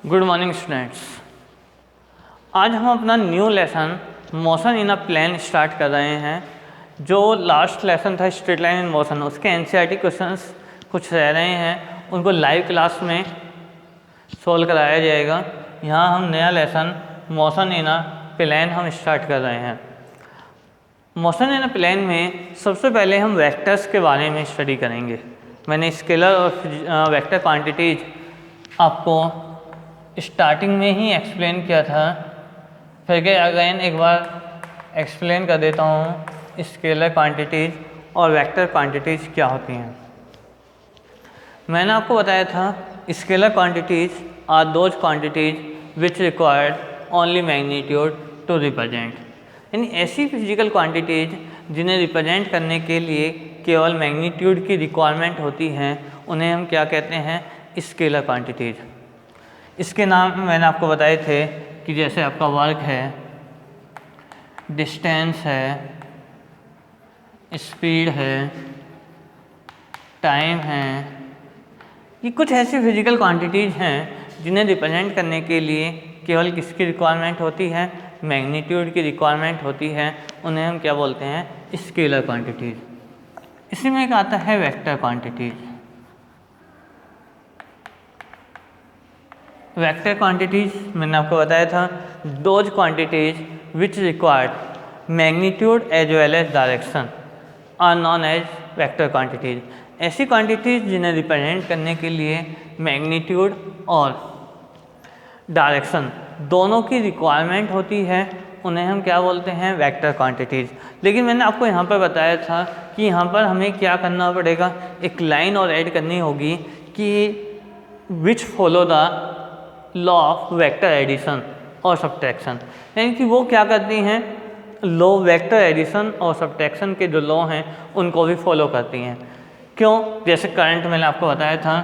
Good morning students. आज हम अपना new lesson motion in a plane start कर रहे हैं। जो लास्ट लेसन था स्ट्रेट लाइन इन मोशन, उसके एनसीईआरटी क्वेश्चंस कुछ रह रहे हैं, उनको लाइव क्लास में सोल्व कराया जाएगा। यहाँ हम नया lesson motion in a plane हम स्टार्ट कर रहे हैं। मोशन इन अ प्लेन में सबसे पहले हम वेक्टर्स के बारे में स्टडी करेंगे। मैंने स्केलर और वेक्टर क्वांटिटीज आपको स्टार्टिंग में ही एक्सप्लेन किया था, फिर के अगेन एक बार एक्सप्लेन कर देता हूँ स्केलर क्वांटिटीज और वेक्टर क्वांटिटीज क्या होती हैं। मैंने आपको बताया था scalar quantities are those quantities which required only magnitude to represent, यानी ऐसी फिजिकल क्वांटिटीज जिन्हें रिप्रेजेंट करने के लिए केवल मैग्नीट्यूड की रिक्वायरमेंट होती हैं, उन्हें हम क्या कहते हैं, स्केलर क्वांटिटीज। इसके नाम मैंने आपको बताए थे कि जैसे आपका वर्क है, डिस्टेंस है, स्पीड है, टाइम है। ये कुछ ऐसी फिजिकल क्वांटिटीज़ हैं जिन्हें रिप्रेजेंट करने के लिए केवल किसकी रिक्वायरमेंट होती है, मैग्नीट्यूड की रिक्वायरमेंट होती है। उन्हें हम क्या बोलते हैं, स्केलर क्वांटिटीज़। इसी में एक आता है वेक्टर क्वांटिटीज़। वेक्टर क्वांटिटीज मैंने आपको बताया था those quantities which required magnitude as well as direction are known as vector quantities. ऐसी क्वांटिटीज जिन्हें रिप्रेजेंट करने के लिए मैग्नीट्यूड और डायरेक्शन दोनों की रिक्वायरमेंट होती है, उन्हें हम क्या बोलते हैं, वेक्टर क्वांटिटीज़। लेकिन मैंने आपको यहाँ पर बताया था कि यहाँ पर हमें क्या करना पड़ेगा, एक लाइन और ऐड करनी होगी कि which follow the law of vector addition और सब्ट्रैक्शन, यानी कि वो क्या करती हैं, लॉ वेक्टर एडिशन और सब्ट्रैक्शन के जो लॉ हैं उनको भी फॉलो करती हैं। क्यों? जैसे करंट मैंने आपको बताया था,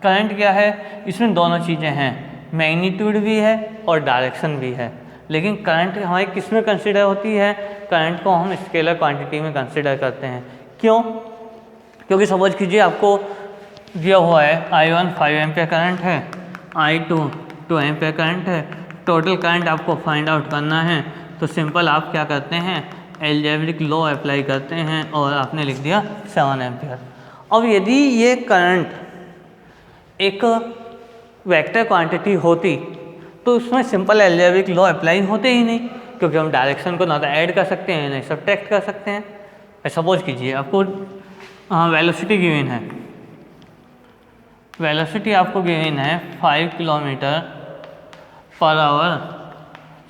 करंट क्या है, इसमें दोनों चीज़ें हैं, मैग्नीट्यूड भी है और डायरेक्शन भी है। लेकिन करंट हमारी किस में कंसिडर होती है, करंट को हम स्केलर क्वांटिटी में कंसिडर करते हैं। क्यों? क्योंकि सपोज कीजिए आपको दिया हुआ है I1 5 एम्पियर करंट है, I2 2 एम्पियर करंट है, टोटल करंट आपको फाइंड आउट करना है। तो सिंपल आप क्या करते हैं, एल्जेब्रिक लॉ अप्लाई करते हैं और आपने लिख दिया 7 एम्पियर। अब यदि ये करंट एक वेक्टर क्वांटिटी होती तो उसमें सिंपल एल्जेब्रिक लॉ अप्लाई होते ही नहीं, क्योंकि हम डायरेक्शन को ना तो ऐड कर सकते हैं ना सब्ट्रैक्ट कर सकते हैं। सपोज कीजिए आपको वेलोसिटी गिवन है, वेलोसिटी आपको गिवन है 5 किलोमीटर पर आवर।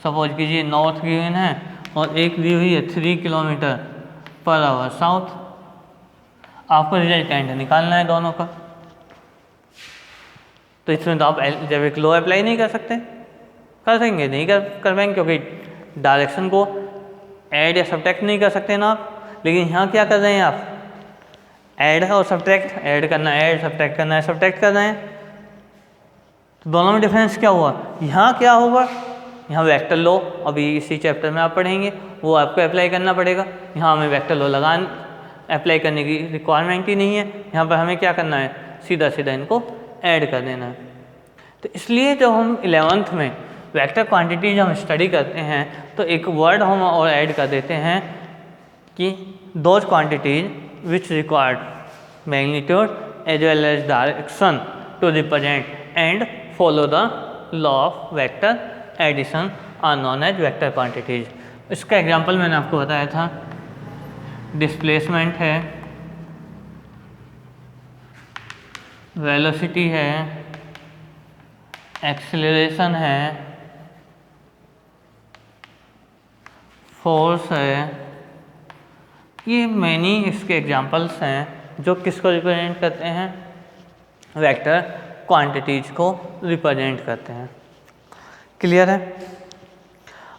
सपोज कीजिए नॉर्थ गिवन है और एक दी हुई है 3 किलोमीटर पर आवर साउथ। आपको रिजल्टेंट निकालना है दोनों का, तो इसमें तो आप एल्जेब्रिक लॉ अप्लाई नहीं कर सकते, कर देंगे नहीं कर पाएंगे, क्योंकि डायरेक्शन को ऐड या सब्ट्रैक्ट नहीं कर सकते ना आप। लेकिन यहाँ क्या कर रहे हैं आप, ऐड है और सब्ट्रैक्ट, ऐड करना है, ऐड सब्ट्रैक्ट करना है, सब्ट्रैक्ट कर रहे हैं। तो दोनों में डिफरेंस क्या हुआ, यहाँ क्या होगा, यहाँ वेक्टर लॉ अभी इसी चैप्टर में आप पढ़ेंगे, वो आपको अप्लाई करना पड़ेगा। यहाँ हमें वेक्टर लॉ अप्लाई करने की रिक्वायरमेंट ही नहीं है, यहाँ पर हमें क्या करना है, सीधा सीधा इनको ऐड कर देना है। तो इसलिए जब हम 11th में वेक्टर क्वांटिटी जब हम स्टडी करते हैं तो एक वर्ड हम और ऐड कर देते हैं कि those quantities which required magnitude as well as direction to represent and follow the law of vector addition are known as vector quantities. इसका एग्जांपल मैंने आपको बताया था, डिस्प्लेसमेंट है, वेलोसिटी है, एक्सेलरेशन है, फोर्स है। ये मैनी इसके एग्जांपल्स हैं जो किसको रिप्रेजेंट करते हैं, वेक्टर क्वांटिटीज़ को रिप्रेजेंट करते हैं। क्लियर है?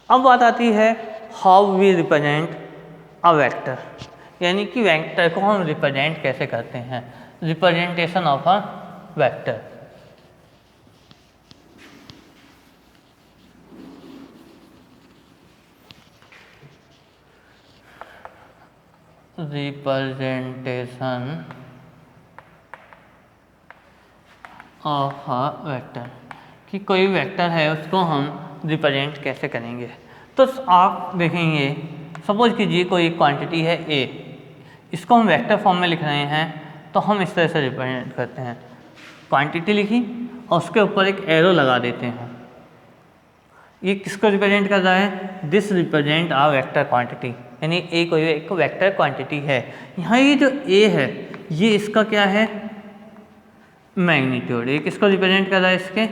अब बात आती है how we represent a vector, यानी कि वेक्टर को हम रिप्रेजेंट कैसे करते हैं, representation of a vector. Representation of a vector, कि कोई वेक्टर है उसको हम रिप्रेजेंट कैसे करेंगे। तो आप देखेंगे, सपोज कीजिए कोई क्वांटिटी है ए, इसको हम वेक्टर फॉर्म में लिख रहे हैं, तो हम इस तरह से रिप्रेजेंट करते हैं। क्वांटिटी लिखी और उसके ऊपर एक एरो लगा देते हैं। ये किसको रिप्रेजेंट कर रहा है? This represent a vector quantity, यानी ए कोई एक वेक्टर क्वांटिटी है। यहाँ ये जो ए है ये इसका क्या है? मैग्नीट्यूड। ये किसको रिप्रेजेंट कर रहा है? इसके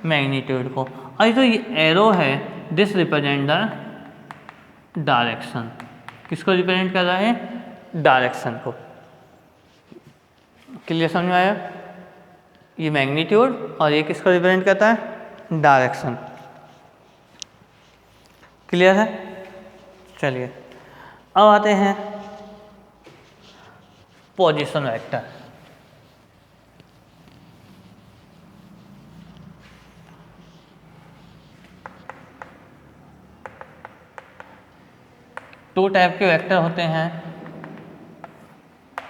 मैग्नीट्यूड को। और जो ये एरो है दिस रिप्रेजेंट द डायरेक्शन। किसको रिप्रेजेंट कर रहा है? डायरेक्शन को। क्लियर समझ में आया? ये मैग्नीट्यूड और ये किसको रिप्रेजेंट करता है? डायरेक्शन। क्लियर है? चलिए अब आते हैं पोजीशन वेक्टर। टू टाइप के वेक्टर होते हैं,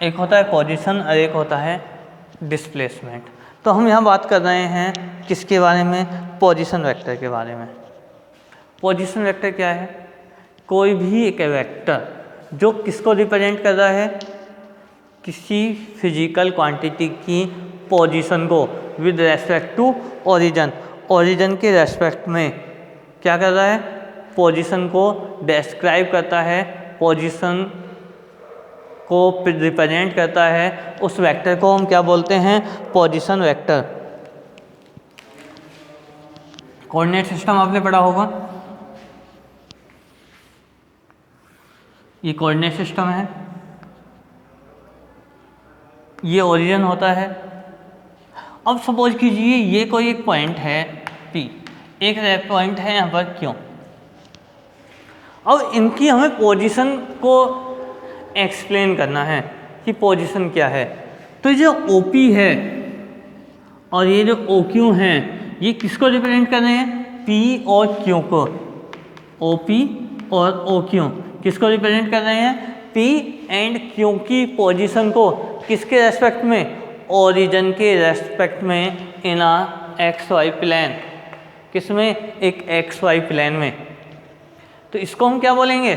एक होता है पोजीशन और एक होता है डिस्प्लेसमेंट। तो हम यहाँ बात कर रहे हैं किसके बारे में? पोजीशन वेक्टर के बारे में। पोजीशन वेक्टर क्या है? कोई भी एक वेक्टर जो किसको रिप्रेजेंट कर रहा है? किसी फिजिकल क्वांटिटी की पोजीशन को with respect to origin. Origin के रेस्पेक्ट में क्या कर रहा है? पोजीशन को डिस्क्राइब करता है, पोजीशन को रिप्रेजेंट करता है। उस वेक्टर को हम क्या बोलते हैं? Position vector. कोऑर्डिनेट सिस्टम आपने पढ़ा होगा, ये कोऑर्डिनेट सिस्टम है, ये ओरिजिन होता है। अब सपोज कीजिए ये कोई एक पॉइंट है P, एक पॉइंट है यहाँ पर Q। अब इनकी हमें पोजीशन को एक्सप्लेन करना है कि पोजीशन क्या है। तो ये जो OP है और ये जो OQ हैं, ये किसको रिप्रेजेंट कर रहे हैं? P और Q को। OP और OQ किसको रिप्रेजेंट कर रहे हैं? P एंड Q की पोजीशन को किसके रेस्पेक्ट में? ओरिजिन के रेस्पेक्ट में इन आ XY प्लेन। किसमें? एक XY प्लेन में। तो इसको हम क्या बोलेंगे?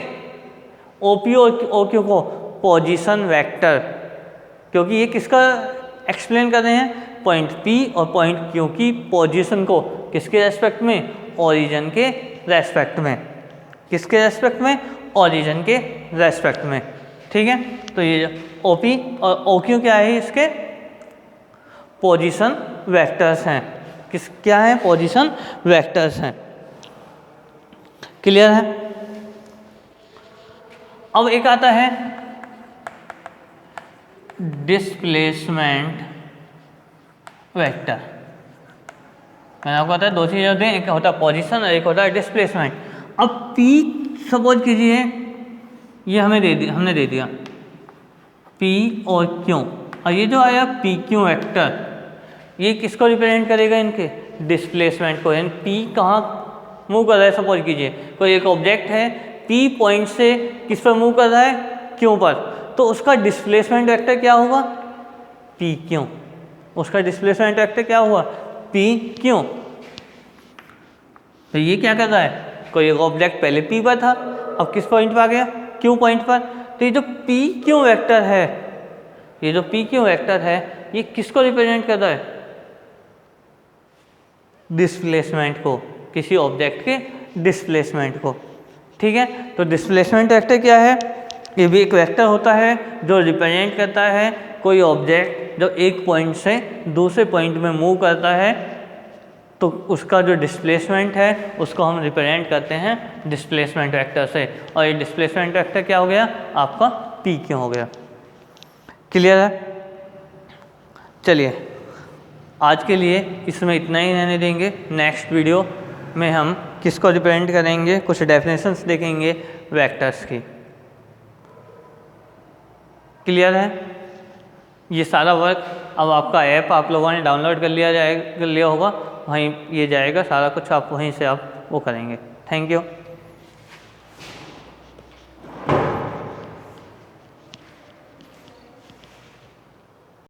OP और OQ को पोजीशन वेक्टर, क्योंकि ये किसका एक्सप्लेन कर रहे हैं? पॉइंट P और पॉइंट Q की पोजीशन को किसके रेस्पेक्ट में? ओरिजिन के रेस्पेक्ट में। किसके रेस्पेक्ट में? ओरिजिन के रेस्पेक्ट में। ठीक है, तो ये OP और OQ क्या है? इसके पोजीशन वेक्टर्स हैं। किस क्या है? पोजीशन वेक्टर्स हैं। क्लियर है? अब एक आता है डिस्प्लेसमेंट वेक्टर। मैंने आपको बताया दो चीज़ें होती हैं, एक होता है पोजीशन और एक होता है डिस्प्लेसमेंट। अब P सपोज कीजिए ये हमने दे दिया P और Q, और ये जो आया PQ वेक्टर, ये किसको रिप्रेजेंट करेगा? इनके डिस्प्लेसमेंट को। यानी P कहाँ मूव कर रहा है? सपोज कीजिए कोई एक ऑब्जेक्ट है, P पॉइंट से किस पर मूव कर रहा है? Q पर। तो उसका डिस्प्लेसमेंट वेक्टर क्या होगा? PQ। उसका डिस्प्लेसमेंट वेक्टर क्या हुआ? PQ। तो ये क्या कर रहा है? कोई एक ऑब्जेक्ट पहले P पर था, अब किस पॉइंट पर आ गया? Q पॉइंट पर। तो ये जो PQ वेक्टर है, ये जो PQ वेक्टर है, ये किसको रिप्रेजेंट कर रहा है? डिस्प्लेसमेंट को, किसी ऑब्जेक्ट के डिस्प्लेसमेंट को। ठीक है, तो डिस्प्लेसमेंट वेक्टर क्या है? ये भी एक वेक्टर होता है जो रिप्रेजेंट करता है कोई ऑब्जेक्ट जो एक पॉइंट से दूसरे पॉइंट में मूव करता है, तो उसका जो डिस्प्लेसमेंट है उसको हम रिप्रेजेंट करते हैं डिस्प्लेसमेंट वेक्टर से। और ये डिस्प्लेसमेंट वेक्टर क्या हो गया? आपका PQ हो गया। क्लियर है? चलिए आज के लिए इसमें इतना ही रहने देंगे। नेक्स्ट वीडियो में हम किसको रिप्रेजेंट करेंगे, कुछ डेफिनेशंस देखेंगे वेक्टर्स की। क्लियर है? ये सारा वर्क अब आपका ऐप आप लोगों ने डाउनलोड कर लिया होगा, वहीं ये जाएगा सारा कुछ, आप वहीं से आप वो करेंगे। Thank you.